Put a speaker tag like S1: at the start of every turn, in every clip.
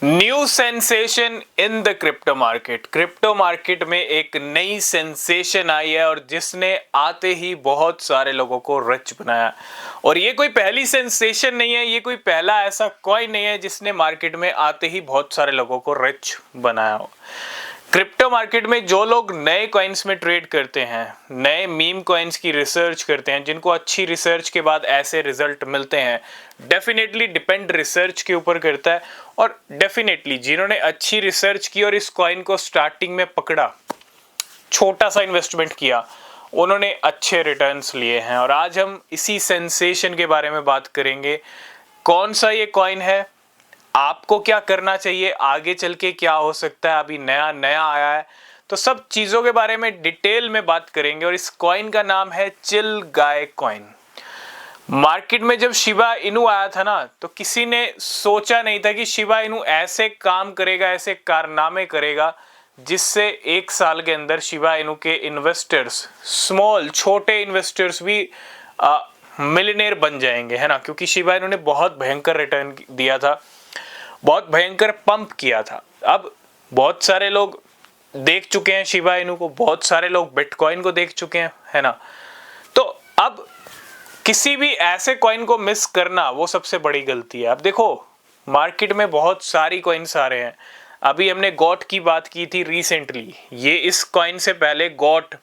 S1: New sensation in the crypto market में एक नई सेंसेशन आई है और जिसने आते ही बहुत सारे लोगों को रिच बनाया। और ये कोई पहली सेंसेशन नहीं है, ये कोई पहला ऐसा कॉइन नहीं है जिसने मार्केट में आते ही बहुत सारे लोगों को रिच बनाया हो। क्रिप्टो मार्केट में जो लोग नए कॉइन्स में ट्रेड करते हैं, नए मीम कॉइन्स की रिसर्च करते हैं, जिनको अच्छी रिसर्च के बाद ऐसे रिजल्ट मिलते हैं, डेफिनेटली डिपेंड रिसर्च के ऊपर करता है। और डेफिनेटली जिन्होंने अच्छी रिसर्च की और इस कॉइन को स्टार्टिंग में पकड़ा, छोटा सा इन्वेस्टमेंट किया, उन्होंने अच्छे रिटर्न्स लिए हैं। और आज हम इसी सेंसेशन के बारे में बात करेंगे। कौन सा ये कॉइन है, आपको क्या करना चाहिए, आगे चल के क्या हो सकता है, अभी नया नया आया है, तो सब चीजों के बारे में डिटेल में बात करेंगे। और इस कॉइन का नाम है चिल गाय कॉइन। मार्केट में जब शिबा इनू आया था ना, तो किसी ने सोचा नहीं था कि शिबा इनू ऐसे काम करेगा, ऐसे कारनामे करेगा जिससे एक साल के अंदर शिबा इनू के इन्वेस्टर्स, स्मॉल छोटे इन्वेस्टर्स भी मिलियनेयर बन जाएंगे, है ना। क्योंकि शिबा इनू ने बहुत भयंकर रिटर्न दिया था, बहुत भयंकर पंप किया था। अब बहुत सारे लोग देख चुके हैं शिबा इनू को, बहुत सारे लोग बिटकॉइन को देख चुके हैं, है ना। तो अब किसी भी ऐसे कॉइन को मिस करना वो सबसे बड़ी गलती है। अब देखो मार्केट में बहुत सारी कॉइन्स आ रहे हैं। अभी हमने गॉट की बात की थी रिसेंटली, ये इस कॉइन से पहले गॉट,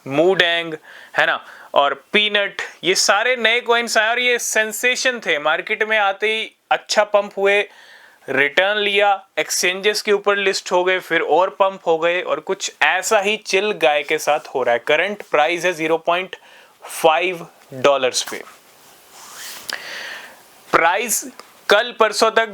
S1: मूडेंग, है ना, और पीनट, ये सारे नए कॉइन्स आए और ये सेंसेशन थे। मार्केट में आते ही अच्छा पंप हुए, रिटर्न लिया, एक्सचेंजेस के ऊपर लिस्ट हो गए, फिर और पंप हो गए। और कुछ ऐसा ही चिल गाय के साथ हो रहा है। करंट प्राइस है $0.5 पे। प्राइस कल परसों तक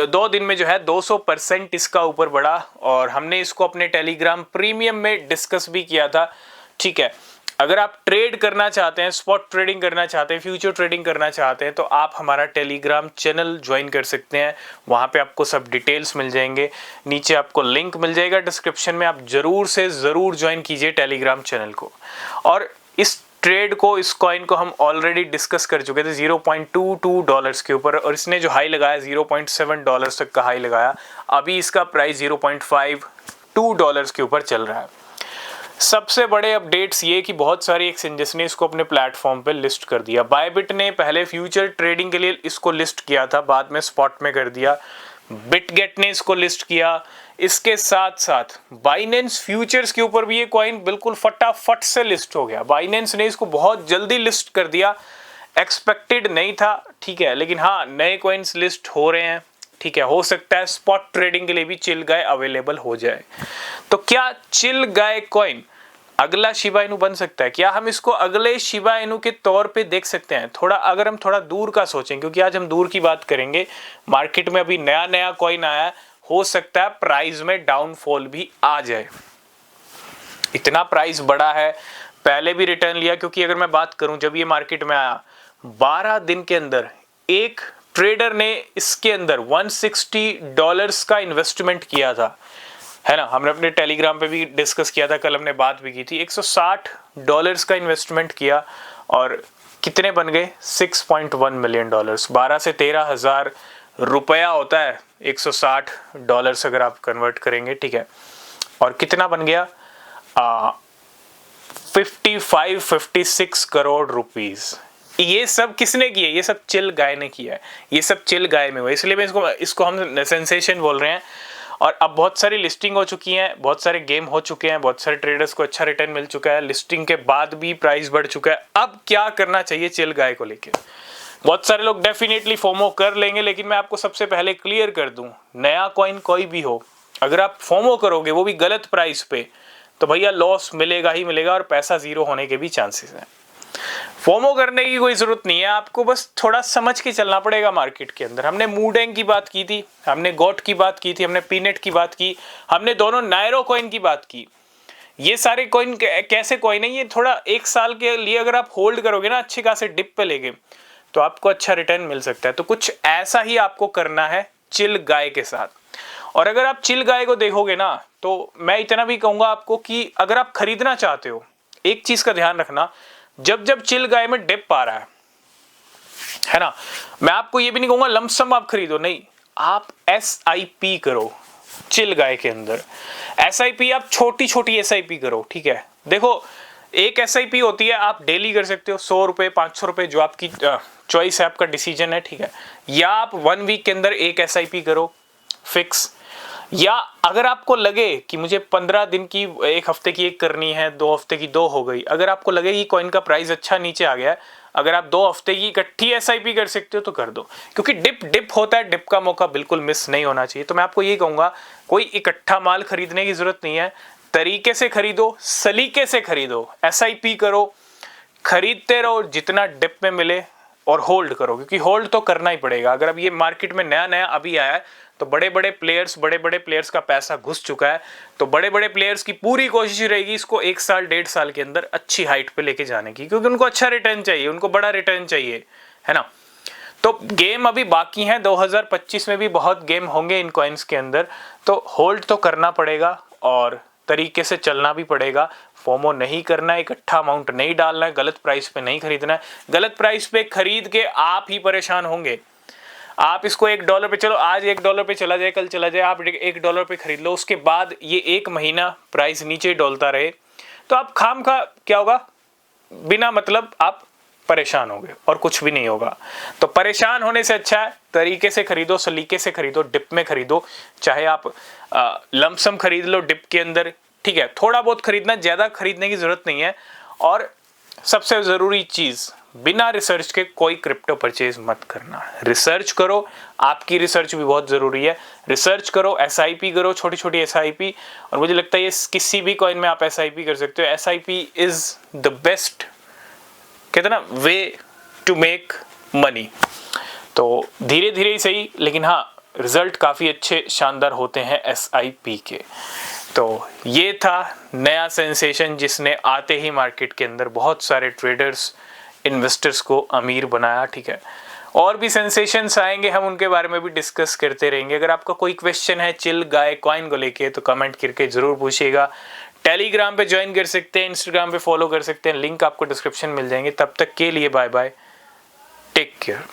S1: दो दिन में जो है 200% इसका ऊपर बढ़ा। और हमने इसको अपने टेलीग्राम प्रीमियम में डिस्कस भी किया था। ठीक है, अगर आप ट्रेड करना चाहते हैं, स्पॉट ट्रेडिंग करना चाहते हैं, फ्यूचर ट्रेडिंग करना चाहते हैं, तो आप हमारा टेलीग्राम चैनल ज्वाइन कर सकते हैं। वहां पे आपको सब डिटेल्स मिल जाएंगे, नीचे आपको लिंक मिल जाएगा डिस्क्रिप्शन में। आप जरूर से जरूर ज्वाइन कीजिए टेलीग्राम चैनल को। और इस ट्रेड को, इस कॉइन को हम ऑलरेडी डिस्कस कर चुके थे $0.22 के ऊपर, और इसने जो हाई लगाया $0.7 तक का हाई लगाया। अभी इसका प्राइस $0.52 के ऊपर चल रहा है। सबसे बड़े अपडेट्स ये कि बहुत सारी एक्सचेंजेस ने इसको अपने प्लेटफॉर्म पे लिस्ट कर दिया। बायबिट ने पहले फ्यूचर ट्रेडिंग के लिए इसको लिस्ट किया था, बाद में स्पॉट में कर दिया। बिटगेट ने इसको लिस्ट किया। इसके साथ साथ बाइनेंस फ्यूचर्स के ऊपर भी ये कॉइन बिल्कुल फटाफट से लिस्ट हो गया। बाइनेंस ने इसको बहुत जल्दी लिस्ट कर दिया, एक्सपेक्टेड नहीं था, ठीक है, लेकिन हाँ नए कॉइन्स लिस्ट हो रहे हैं। ठीक है, हो सकता है स्पॉट ट्रेडिंग के लिए भी चिल गाय अवेलेबल हो जाए। तो क्या चिल गाय कॉइन अगला शिबा इनू बन सकता है? क्या हम इसको अगले शिबा इनू के तौर पे देख सकते हैं? थोड़ा अगर हम थोड़ा दूर का सोचें, क्योंकि आज हम दूर की बात करेंगे, मार्केट में अभी नया नया कॉइन आया है, हो सकता है प्राइस में डाउनफॉल भी आ जाए। इतना प्राइस बढ़ा है, पहले भी रिटर्न लिया। क्योंकि अगर मैं बात करूं, जब ये मार्केट में आया 12 दिन के अंदर एक ट्रेडर ने इसके अंदर $160 का इन्वेस्टमेंट किया था, है ना। हमने अपने टेलीग्राम पे भी डिस्कस किया था, कल हमने बात भी की थी। $160 का इन्वेस्टमेंट किया और कितने बन गए? $6.1 मिलियन। 12 से 13 हजार रुपया होता है $160 अगर आप कन्वर्ट करेंगे, ठीक है। और कितना बन गया? 56 करोड़ रुपीस। ये सब किसने किया? ये सब चिल गाय ने किया है, ये सब चिल गाय में हुआ। इसलिए मैं इसको हम सेंसेशन बोल रहे हैं। और अब बहुत सारी लिस्टिंग हो चुकी हैं, बहुत सारे गेम हो चुके हैं, बहुत सारे ट्रेडर्स को अच्छा रिटर्न मिल चुका है, लिस्टिंग के बाद भी प्राइस बढ़ चुका है। अब क्या करना चाहिए चिल गाय को लेके? बहुत सारे लोग डेफिनेटली फोमो कर लेंगे, लेकिन मैं आपको सबसे पहले क्लियर कर दूं, नया कॉइन कोई भी हो, अगर आप फोमो करोगे वो भी गलत प्राइस पे, तो भैया लॉस मिलेगा ही मिलेगा और पैसा जीरो होने के भी चांसेस हैं। फोमो करने की कोई जरूरत नहीं है, आपको बस थोड़ा समझ के चलना पड़ेगा मार्केट के अंदर। हमने मूडेंग की बात की थी, हमने गॉट की बात की थी, हमने पीनेट की बात की, हमने दोनों नायरो कॉइन की बात की। ये सारे कॉइन कैसे कॉइन है? ये थोड़ा एक साल के लिए अगर आप होल्ड करोगे ना, अच्छे खासे डिप पे लेके, तो आपको अच्छा रिटर्न मिल सकता है। तो कुछ ऐसा ही आपको करना है चिल गाय के साथ। और अगर आप चिल गाय को देखोगे ना, तो मैं इतना भी कहूंगा आपको कि अगर आप खरीदना चाहते हो, एक चीज का ध्यान रखना, जब जब चिल गाय में डिप आ रहा है ना, मैं आपको ये भी नहीं कहूंगा लमसम आप खरीदो, नहीं, आप SIP करो चिल गाय के अंदर। SIP आप छोटी छोटी SIP करो, ठीक है। देखो एक SIP होती है, आप डेली कर सकते हो, 100 रुपये 500 रुपये, जो आपकी चॉइस है, आपका डिसीजन है, ठीक है। या आप 1 वीक के अंदर एक SIP करो फिक्स, या अगर आपको लगे कि मुझे 15 दिन की, 1 हफ्ते की एक करनी है, 2 हफ्ते की 2 हो गई, अगर आपको लगे कि कॉइन का प्राइस अच्छा नीचे आ गया है, अगर आप 2 हफ्ते की इकट्ठी SIP कर सकते हो तो कर दो, क्योंकि डिप होता है, डिप का मौका बिल्कुल मिस नहीं होना चाहिए। तो मैं आपको ये कहूंगा, कोई इकट्ठा माल खरीदने की जरूरत नहीं है, तरीके से खरीदो, सलीके से खरीदो, SIP करो, खरीदते रहो जितना डिप में मिले, और होल्ड करो, क्योंकि होल्ड तो करना ही पड़ेगा। अगर अब ये मार्केट में नया नया अभी आया है, तो बड़े बड़े प्लेयर्स का पैसा घुस चुका है, तो बड़े बड़े प्लेयर्स की पूरी कोशिश रहेगी इसको 1 साल 1.5 साल के अंदर अच्छी हाइट पे लेके जाने की, क्योंकि उनको अच्छा रिटर्न चाहिए, उनको बड़ा रिटर्न चाहिए, है ना। तो गेम अभी बाकी है, 2025 में भी बहुत गेम होंगे इन कॉइन्स के अंदर, तो होल्ड तो करना पड़ेगा और तरीके से चलना भी पड़ेगा। फोमो नहीं करना है, इकट्ठा अमाउंट नहीं डालना है, गलत प्राइस पे नहीं खरीदना है। गलत प्राइस पे खरीद के आप ही परेशान होंगे। आप इसको $1 पे, चलो आज $1 पे चला जाए, कल चला जाए, आप $1 पे खरीद लो, उसके बाद ये 1 महीना प्राइस नीचे डोलता रहे, तो आप खाम खा क्या होगा, बिना मतलब आप परेशान होगे और कुछ भी नहीं होगा। तो परेशान होने से अच्छा है तरीके से खरीदो, सलीके से खरीदो, डिप में खरीदो, चाहे आप लमसम खरीद लो डिप के अंदर, ठीक है। थोड़ा बहुत खरीदना, ज्यादा खरीदने की जरूरत नहीं है। और सबसे जरूरी चीज, बिना रिसर्च के कोई क्रिप्टो परचेज मत करना। रिसर्च करो, आपकी रिसर्च भी बहुत जरूरी है। रिसर्च करो, SIP करो, छोटी छोटी SIP, और मुझे लगता है ये किसी भी कॉइन में आप SIP कर सकते हो। SIP इज द बेस्ट, कहते ना, वे टू मेक मनी। तो धीरे धीरे ही सही, लेकिन हाँ रिजल्ट काफी अच्छे शानदार होते हैं SIP के। तो ये था नया सेंसेशन जिसने आते ही मार्केट के अंदर बहुत सारे ट्रेडर्स, इन्वेस्टर्स को अमीर बनाया, ठीक है। और भी सेंसेशंस आएंगे, हम उनके बारे में भी डिस्कस करते रहेंगे। अगर आपका कोई क्वेश्चन है चिल गाय कॉइन को लेके, तो कमेंट करके जरूर पूछिएगा। टेलीग्राम पे ज्वाइन कर सकते हैं, इंस्टाग्राम पे फॉलो कर सकते हैं, लिंक आपको डिस्क्रिप्शन मिल जाएंगे। तब तक के लिए बाय बाय, टेक केयर।